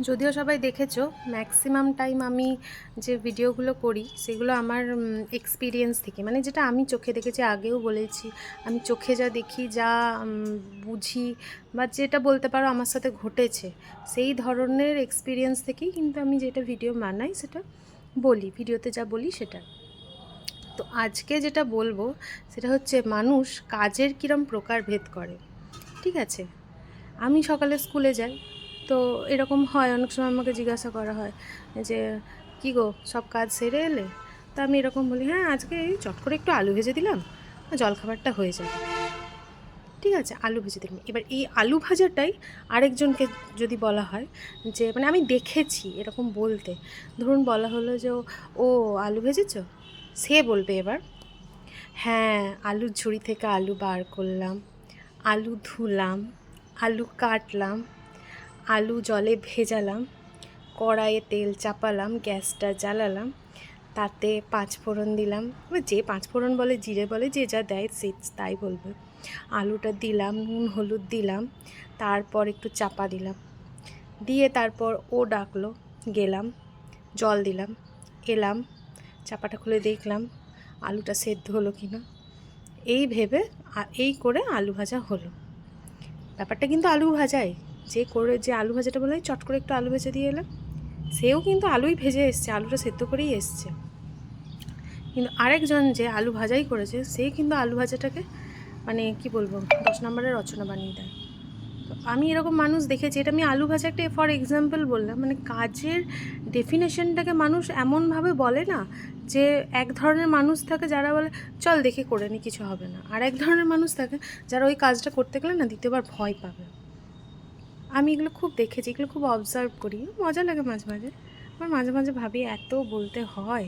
যদিও সবাই দেখেছো, ম্যাক্সিমাম টাইম আমি যে ভিডিওগুলো করি সেগুলো আমার এক্সপিরিয়েন্স থেকে, মানে যেটা আমি চোখে দেখেছি, আগেও বলেছি আমি চোখে যা দেখি, যা বুঝি, বা যেটা বলতে পারো আমার সাথে ঘটেছে, সেই ধরনের এক্সপিরিয়েন্স থেকেই কিন্তু আমি যেটা ভিডিও বানাই সেটা বলি, ভিডিওতে যা বলি সেটা। তো আজকে যেটা বলবো সেটা হচ্ছে মানুষ কাজের কীরম প্রকারভেদ করে। ঠিক আছে, আমি সকালে স্কুলে যাই, তো এরকম হয় অনেক সময় আমাকে জিজ্ঞাসা করা হয় যে কী গো সব কাজ সেরে এলে? তা আমি এরকম বলি, হ্যাঁ আজকে এই চট করে একটু আলু ভেজে দিলাম, জলখাবারটা হয়ে যাবে। ঠিক আছে, আলু ভেজে দিলাম। এবার এই আলু ভাজাটাই আরেকজনকে যদি বলা হয় যে, মানে আমি দেখেছি এরকম বলতে, ধরুন বলা হলো যে ও আলু ভেজেছ, সে বলবে এবার, হ্যাঁ আলুর ঝুড়ি থেকে আলু বার করলাম, আলু ধুলাম, আলু কাটলাম, আলু জলে ভেজালাম, কড়াইয়ে তেল চাপালাম, গ্যাসটা জ্বালালাম, তাতে পাঁচফোড়ন দিলাম, এবার যে পাঁচফোড়ন বলে, জিরে বলে, যে যা দেয় সে তাই বলবে, আলুটা দিলাম, নুন হলুদ দিলাম, তারপর একটু চাপা দিলাম, দিয়ে তারপর ও ডাকলো, গেলাম, জল দিলাম, এলাম, চাপাটা খুলে দেখলাম আলুটা সেদ্ধ হলো কি না, এই ভেবে এই করে আলু ভাজা হলো। ব্যাপারটা কিন্তু আলু ভাজাই, যে আলু ভাজাটা বলে চট করে একটু আলু ভেজে দিয়ে এলাম, সেও কিন্তু আলুই ভেজে এসছে, আলুটা সেদ্ধ করেই এসছে। কিন্তু আরেকজন যে আলু ভাজাই করেছে, সে কিন্তু আলু ভাজাটাকে মানে কি বলবো 10 নম্বরের রচনা বানিয়ে দেয়। তো আমি এরকম মানুষ দেখেছি, এটা আমি আলু ভাজা একটা ফর এক্সাম্পল বললাম, মানে কাজের ডেফিনেশনটাকে মানুষ এমনভাবে বলে না, যে এক ধরনের মানুষ থাকে যারা বলে চল দেখে করে নি কিছু হবে না, আর এক ধরনের মানুষ থাকে যারা ওই কাজটা করতে গেলে না দ্বিতীয়বার ভয় পাবে। আমি এগুলো খুব দেখেছি, এগুলো খুব অবজার্ভ করি, মজা লাগে মাঝে মাঝে। আমার মাঝে মাঝে ভাবি এত বলতে হয়।